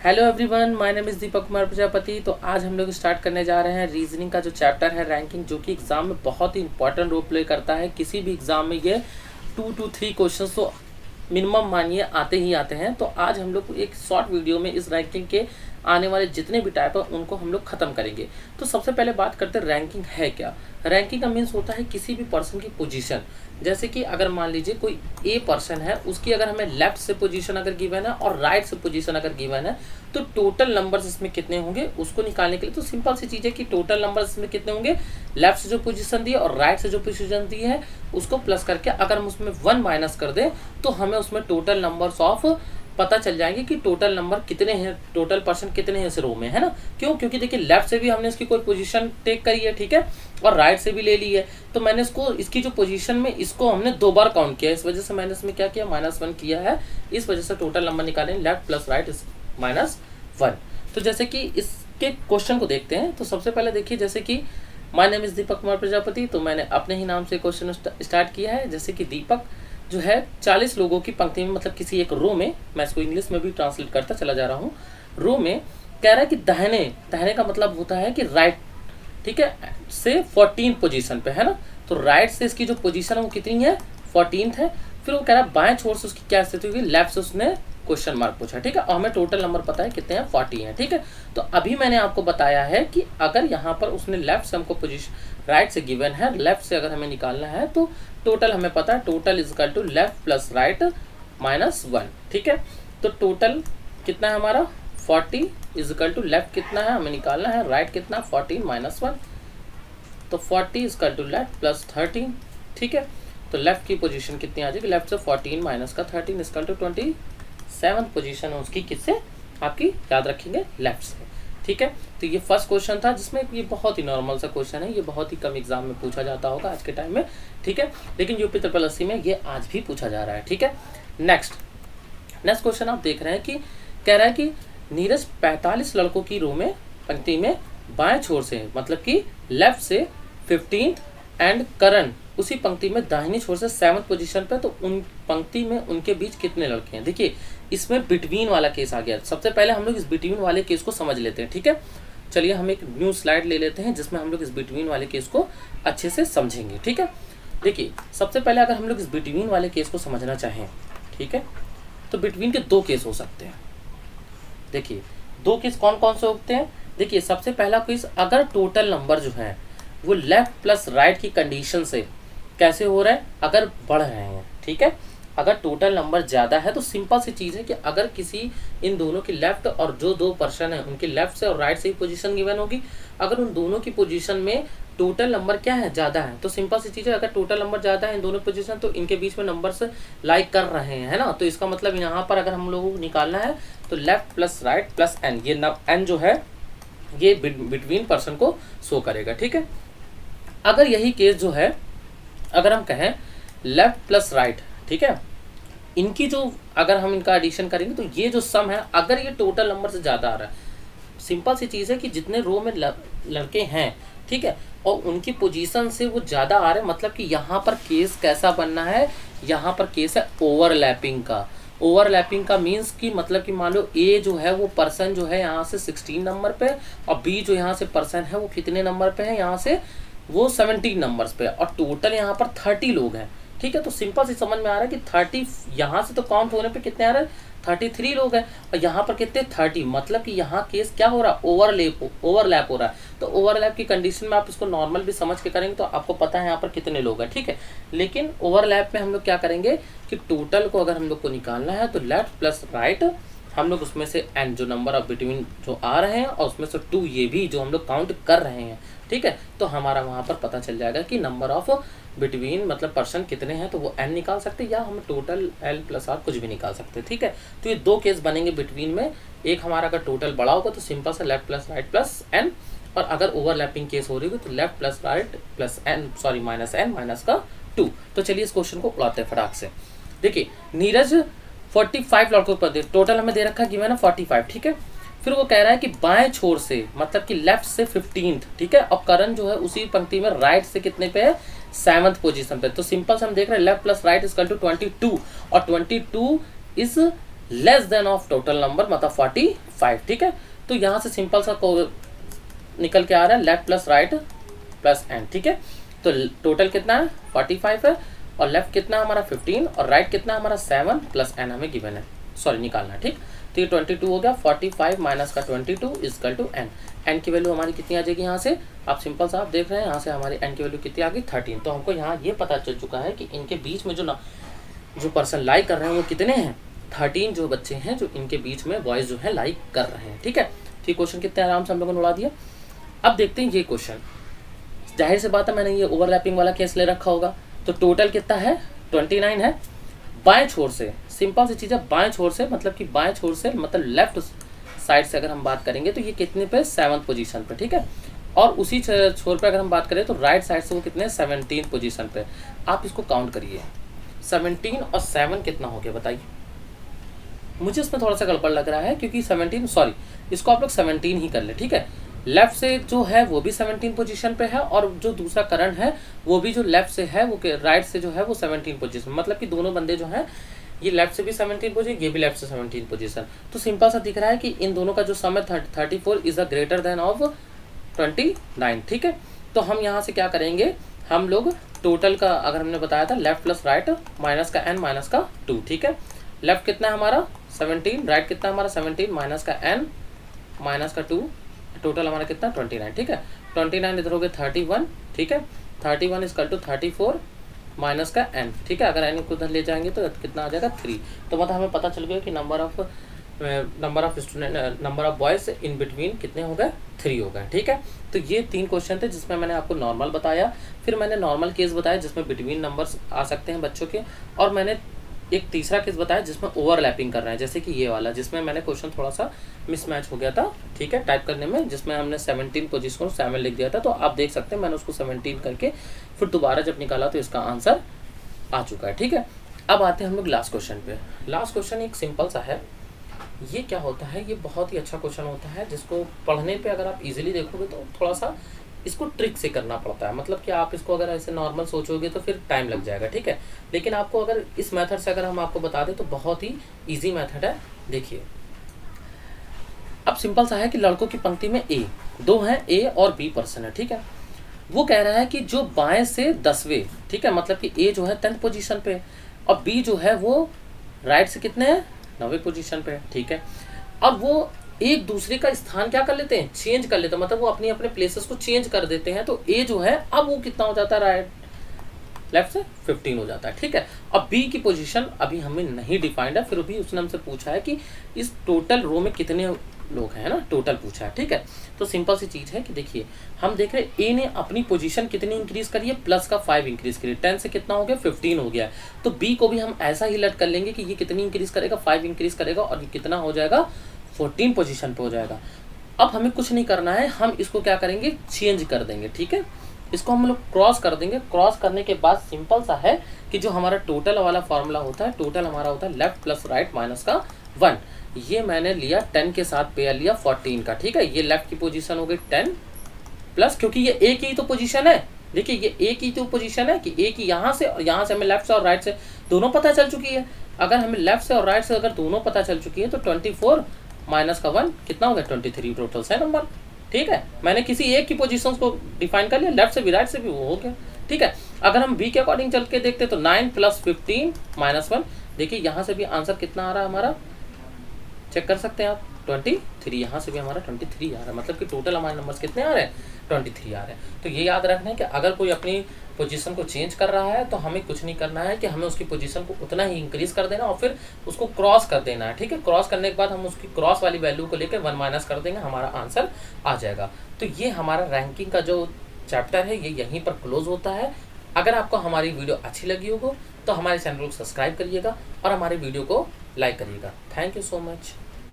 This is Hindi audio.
Hello everyone, my name is Deepak Kumar Prajapati. तो आज हम लोग स्टार्ट करने जा रहे हैं रीजनिंग का जो चैप्टर है रैंकिंग, जो कि एग्जाम में बहुत ही इंपॉर्टेंट रोल प्ले करता है। किसी भी एग्जाम में ये 2 to 3 क्वेश्चन तो मिनिमम मानिए आते ही आते हैं। तो आज हम लोग एक शॉर्ट वीडियो में इस रैंकिंग के आने वाले जितने भी टाइप है उनको हम लोग खत्म करेंगे। तो सबसे पहले बात करते हैं रैंकिंग है क्या। रैंकिंग का मीन्स होता है किसी भी पर्सन की पोजीशन। जैसे कि अगर मान लीजिए कोई ए पर्सन है, उसकी अगर हमें लेफ्ट से पोजीशन अगर गिवन है और राइट से पोजीशन अगर गिवन है, तो टोटल नंबर्स इसमें कितने होंगे उसको निकालने के लिए तो सिंपल सी चीज़ है कि टोटल नंबर्स इसमें कितने होंगे, लेफ्ट से जो पोजीशन दी है और राइट से जो पोजीशन दी है उसको प्लस करके अगर हम उसमें 1 माइनस कर दें तो हमें उसमें टोटल नंबर्स ऑफ पता चल जाएंगे कि टोटल नंबर कितने हैं, टोटल पर्सन कितने हैं इस रो में, है ना। क्यों? क्योंकि देखिए लेफ्ट से भी हमने इसकी कोई पोजीशन टेक करी है, ठीक है, और राइट से भी ले ली है। तो मैंने इसको इसकी जो पोजीशन में इसको हमने 2 बार काउंट किया, इस वजह से मैंने इसमें क्या किया, -1 किया है। इस वजह से टोटल नंबर निकालें लेफ्ट प्लस राइट इज -1। तो जैसे कि इसके क्वेश्चन को देखते हैं। तो सबसे पहले देखिए, जैसे कि माय नेम इज दीपक कुमार प्रजापति, तो मैंने अपने ही नाम से क्वेश्चन स्टार्ट किया है। जैसे कि दीपक जो है 40 लोगों की पंक्ति में, मतलब किसी एक रो में, मैं इसको इंग्लिश में भी ट्रांसलेट करता चला जा रहा हूँ। रो में कह रहा है कि दाहिने का मतलब होता है कि राइट, ठीक है, से 14 पोजीशन पे, है ना। तो राइट से इसकी जो पोजीशन है वो कितनी है, 14th है। फिर वो कह रहा है बाएं छोर से उसकी क्या स्थिति होगी, लेफ्ट से उसने क्वेश्चन मार्क पूछा, ठीक है, और हमें टोटल नंबर पता है कितने हैं, 40 हैं, ठीक है। तो अभी मैंने आपको बताया है कि अगर यहाँ पर उसने लेफ्ट से हमको पोजीशन राइट से गिवन है, लेफ्ट से अगर हमें निकालना है तो टोटल हमें पता है, total is equal to left plus right -1, ठीक है। तो टोटल कितना है हमारा 40 इज इक्वल टू लेफ्ट कितना है हमें निकालना है, राइट कितना 14 -1, तो 40 is equal to left plus 13, ठीक है। तो लेफ्ट की पोजीशन कितनी आ जाएगी, लेफ्ट से 14 माइनस का 13 is equal to 27th position है उसकी, किससे, आपकी याद रखेंगे लेफ्ट से, ठीक है। तो ये फर्स्ट क्वेश्चन था, जिसमें ये बहुत ही नॉर्मल सा क्वेश्चन है, ये बहुत ही कम एग्जाम में पूछा जाता होगा आज के टाइम में, ठीक है, लेकिन यूपी ट्रिपल एससी में ये आज भी पूछा जा रहा है, ठीक है। नेक्स्ट क्वेश्चन आप देख रहे हैं कि कह रहा है कि नीरज 45 लड़कों की रो में पंक्ति में बाएं छोर से, मतलब कि लेफ्ट से 15 एंड करण उसी पंक्ति में दाहिनी छोर से 7th पोजीशन पे, तो उन पंक्ति में उनके बीच कितने लड़के हैं। देखिए इसमें बिटवीन वाला केस आ गया। सबसे पहले हम लोग इस बिटवीन वाले केस को समझ लेते हैं, ठीक है। चलिए हम एक न्यू स्लाइड ले लेते हैं जिसमें हम लोग इस बिटवीन वाले केस को अच्छे से समझेंगे, ठीक है। देखिए सबसे पहले अगर हम लोग इस बिटवीन वाले केस को समझना चाहें, ठीक है, तो बिटवीन के 2 केस हो सकते हैं। देखिए 2 केस कौन कौन से होते हैं। देखिए सबसे पहला केस, अगर टोटल नंबर जो है वो लेफ्ट प्लस राइट की कंडीशन से कैसे हो रहा है, अगर बढ़ रहे हैं, ठीक है। अगर टोटल नंबर ज़्यादा है तो सिंपल सी चीज़ है कि अगर किसी इन दोनों की लेफ्ट और जो 2 पर्सन है उनकी लेफ्ट से और राइट से ही पोजीशन गिवन होगी, अगर उन दोनों की पोजीशन में टोटल नंबर क्या है, ज़्यादा है, तो सिंपल सी चीज़ है, अगर टोटल नंबर ज़्यादा है इन दोनों पोजीशन तो इनके बीच में नंबर्स लाइक कर रहे हैं, है ना। तो इसका मतलब यहाँ पर अगर हम लोगों को निकालना है तो left plus right plus N, ये एन जो है ये बिटवीन पर्सन को शो करेगा, ठीक है। अगर यही केस जो है, अगर हम कहें लेफ्ट प्लस राइट, ठीक है, इनकी जो अगर हम इनका एडिशन करेंगे तो ये जो सम है, अगर ये टोटल नंबर से ज़्यादा आ रहा है, सिंपल सी चीज़ है कि जितने रो में लड़के हैं, ठीक है, और उनकी पोजीशन से वो ज़्यादा आ रहे हैं, मतलब कि यहाँ पर केस कैसा बनना है, यहाँ पर केस है ओवरलैपिंग का। ओवरलैपिंग का मीन्स कि मतलब कि मान लो ए जो है वो पर्सन जो है यहाँ से 16 नंबर पे, और बी जो यहाँ से पर्सन है वो कितने नंबर पे है, यहाँ से वो 17 नंबर्स पे, और टोटल यहाँ पर 30 लोग हैं, ठीक है। तो सिंपल से समझ में आ रहा है कि 30 यहाँ से तो काउंट होने पे कितने आ रहे हैं, 33 लोग हैं, और यहाँ पर कितने 30, मतलब कि यहाँ केस क्या हो रहा है, ओवरलैप हो रहा है। तो ओवरलैप की कंडीशन में आप इसको नॉर्मल भी समझ के करेंगे तो आपको पता है यहाँ पर कितने लोग हैं, ठीक है। लेकिन ओवरलैप में हम लोग क्या करेंगे कि टोटल को अगर हम लोग को निकालना है तो लेफ्ट प्लस राइट, हम लोग उसमें से एन जो नंबर ऑफ बिटवीन जो आ रहे हैं और उसमें से 2 ये भी जो हम लोग काउंट कर रहे हैं, ठीक है, तो हमारा वहाँ पर पता चल जाएगा कि नंबर ऑफ बिटवीन मतलब पर्सन कितने हैं, तो वो एन निकाल सकते हैं या हम टोटल एल प्लस आर कुछ भी निकाल सकते हैं, ठीक है। तो ये 2 केस बनेंगे बिटवीन में। एक हमारा अगर टोटल बड़ा होगा तो सिंपल से left plus right plus N, और अगर ओवरलैपिंग केस हो रही होगी तो left plus right plus N, sorry minus N minus का 2। तो चलिए इस क्वेश्चन को उड़ाते हैं फटाक से। देखिए नीरज 45 लड़कों पर टोटल हमें दे रखा है गिवन है 45, ठीक है। फिर वो कह रहा है कि बाएं छोर से, मतलब कि लेफ्ट से 15th, ठीक है, और करण जो है उसी पंक्ति में राइट से कितने पे है, 7th पोजीशन पे। तो सिंपल से हम देख रहे हैं left plus right is equal to 22, और 22 is less than of total number मतलब 45, ठीक है। तो यहाँ से सिंपल सा निकल के आ रहा है left plus right plus N, ठीक है। तो टोटल कितना है 45 है, और लेफ्ट कितना हमारा 15, और राइट कितना हमारा 7 प्लस एन हमें गिवन है, सॉरी निकालना है, ठीक। तो ये 22 हो गया, 45 माइनस का 22 इजकल टू एन। एन की वैल्यू हमारी कितनी आ जाएगी यहाँ से, आप सिंपल सा आप देख रहे हैं यहाँ से हमारी एन की वैल्यू कितनी आ गई 13। तो हमको यहाँ ये पता चल चुका है कि इनके बीच में जो पर्सन लाइक कर रहे हैं वो कितने हैं, 13 जो बच्चे हैं जो इनके बीच में बॉयज जो है लाइक कर रहे हैं, ठीक है। तो ये क्वेश्चन कितने आराम से हम लोगों ने उड़ा दिया। अब देखते हैं ये क्वेश्चन, जाहिर सी बात है मैंने ये ओवरलैपिंग वाला केस ले रखा होगा। तो टोटल कितना है 29 है, बाएं छोर से सिंपल सी चीज़ है, बाएं छोर से मतलब कि बाएं छोर से मतलब लेफ्ट साइड से अगर हम बात करेंगे तो ये कितने पे 7th पोजीशन पे, ठीक है। और उसी छोर पे अगर हम बात करें तो राइट साइड से वो कितने 17th पोजीशन पे। आप इसको काउंट करिए, 17 और 7 कितना हो गया बताइए। मुझे इसमें थोड़ा सा गड़बड़ लग रहा है क्योंकि 17 सॉरी इसको आप लोग 17 ही कर ले, ठीक है। लेफ्ट से जो है वो भी 17 पोजीशन पे है, और जो दूसरा करंट है वो भी जो लेफ्ट से है वो राइट से जो है वो 17 पोजीशन, मतलब कि दोनों बंदे जो हैं ये लेफ्ट से भी 17 पोजीशन, ये भी लेफ्ट से 17 पोजीशन। तो सिंपल सा दिख रहा है कि इन दोनों का जो सम है 34 is a greater than of 29, ठीक है। तो हम यहाँ से क्या करेंगे, हम लोग टोटल का अगर हमने बताया था लेफ्ट प्लस राइट माइनस का n माइनस का 2, ठीक है। लेफ्ट कितना है हमारा 17, राइट कितना हमारा 17 माइनस का n माइनस का 2, टोटल हमारा कितना 29, ठीक है। 29 इधर हो गया 31, ठीक है। 31 इजकल टू 34 माइनस का n, ठीक है। अगर n को उधर ले जाएंगे तो कितना आ जाएगा 3। तो मतलब हमें पता चल गया कि number of student number of boys in between कितने हो गए 3 हो गए, ठीक है। तो ये 3 क्वेश्चन थे जिसमें मैंने आपको नॉर्मल बताया, फिर मैंने नॉर्मल केस बताया जिसमें बिटवीन नंबर्स आ सकते हैं बच्चों के, और मैंने एक तीसरा केस बताया जिसमें ओवरलैपिंग कर रहे हैं, जैसे कि ये वाला जिसमें मैंने क्वेश्चन थोड़ा सा मिसमैच हो गया था, ठीक है, टाइप करने में, जिसमें हमने 17 पोजीशन को 7 लिख दिया था। तो आप देख सकते हैं मैंने उसको 17 करके फिर दोबारा जब निकाला तो इसका आंसर आ चुका है, ठीक है। अब आते हैं हम लोग लास्ट क्वेश्चन पे। लास्ट क्वेश्चन एक सिंपल सा है। ये क्या होता है, ये बहुत ही अच्छा क्वेश्चन होता है जिसको पढ़ने पे अगर आप इजीली देखोगे तो थोड़ा सा इसको ट्रिक से करना पड़ता है, मतलब कि आप इसको अगर ऐसे नॉर्मल सोचोगे तो फिर टाइम लग जाएगा, ठीक है। लेकिन आपको अगर इस मेथड से अगर हम आपको बता दें तो बहुत ही इजी मेथड है। देखिए अब सिंपल सा है कि लड़कों की पंक्ति में दो हैं, ए और बी पर्सन है, ठीक है। वो कह रहा है कि जो बाएं से 10वें, ठीक है, मतलब कि ए जो है 10th पोजीशन पे और बी जो है वो राइट से कितने हैं 9वें पोजीशन पे, ठीक है। अब वो एक दूसरे का स्थान क्या कर लेते हैं, चेंज कर लेते हैं, मतलब वो अपनी अपने प्लेसेस को चेंज कर देते हैं। तो ए जो है अब वो कितना हो जाता है राइट लेफ्ट से 15 हो जाता है, ठीक है। अब बी की पोजीशन अभी हमें नहीं डिफाइंड है, फिर भी उसने हमसे पूछा है कि इस टोटल रो में कितने लोग हैं ना, टोटल पूछा है, ठीक है। तो सिंपल सी चीज है कि देखिए हम देख रहे हैं ए ने अपनी पोजीशन कितनी इंक्रीज करी है, प्लस का 5 इंक्रीज करी, 10 से कितना हो गया 15 हो गया। तो बी को भी हम ऐसा ही लट कर लेंगे कि ये कितनी इंक्रीज करेगा 5 इंक्रीज करेगा और ये कितना हो जाएगा 14 पोजीशन पे हो जाएगा। अब हमें कुछ नहीं करना है, हम इसको क्या करेंगे चेंज कर देंगे, ठीक है। इसको हम लोग क्रॉस कर देंगे। क्रॉस करने के बाद सिंपल सा है कि जो हमारा टोटल वाला फॉर्मूला होता है, टोटल हमारा होता है लेफ्ट प्लस राइट माइनस का 1। ये मैंने लिया 10 के साथ पेयर लिया 14 का, ठीक है। ये लेफ्ट की पोजीशन हो गई 10 प्लस, क्योंकि ये ए की तो पोजीशन है, देखिए ये ए की तो पोजीशन है कि ए की यहाँ से और यहाँ से हमें लेफ्ट से और राइट से दोनों पता चल चुकी है। अगर हमें लेफ्ट से और राइट से अगर दोनों पता चल चुकी है तो 24 माइनस का 1 कितना हो गया 23 टोटल है नंबर, ठीक है। मैंने किसी एक की पोजीशंस को डिफाइन कर लिया, लेफ्ट से भी राइट से भी वो हो गया, ठीक है। अगर हम बी के अकॉर्डिंग चल के देखते तो 9 प्लस 15 माइनस 1, देखिए यहाँ से भी आंसर कितना आ रहा है हमारा, चेक कर सकते हैं आप 23, यहाँ से भी हमारा 23 आ रहा है, मतलब कि टोटल हमारे नंबर्स कितने आ रहे हैं 23 आ रहे हैं। तो ये याद रखना है कि अगर कोई अपनी पोजीशन को चेंज कर रहा है तो हमें कुछ नहीं करना है कि हमें उसकी पोजीशन को उतना ही इंक्रीज कर देना और फिर उसको क्रॉस कर देना है, ठीक है। क्रॉस करने के बाद हम उसकी क्रॉस वाली वैल्यू को लेकर 1 माइनस कर देंगे, हमारा आंसर आ जाएगा। तो ये हमारा रैंकिंग का जो चैप्टर है ये यहीं पर क्लोज होता है। अगर आपको हमारी वीडियो अच्छी लगी होगी तो हमारे चैनल को सब्सक्राइब करिएगा और हमारे वीडियो को लाइक करिएगा। Thank you so much.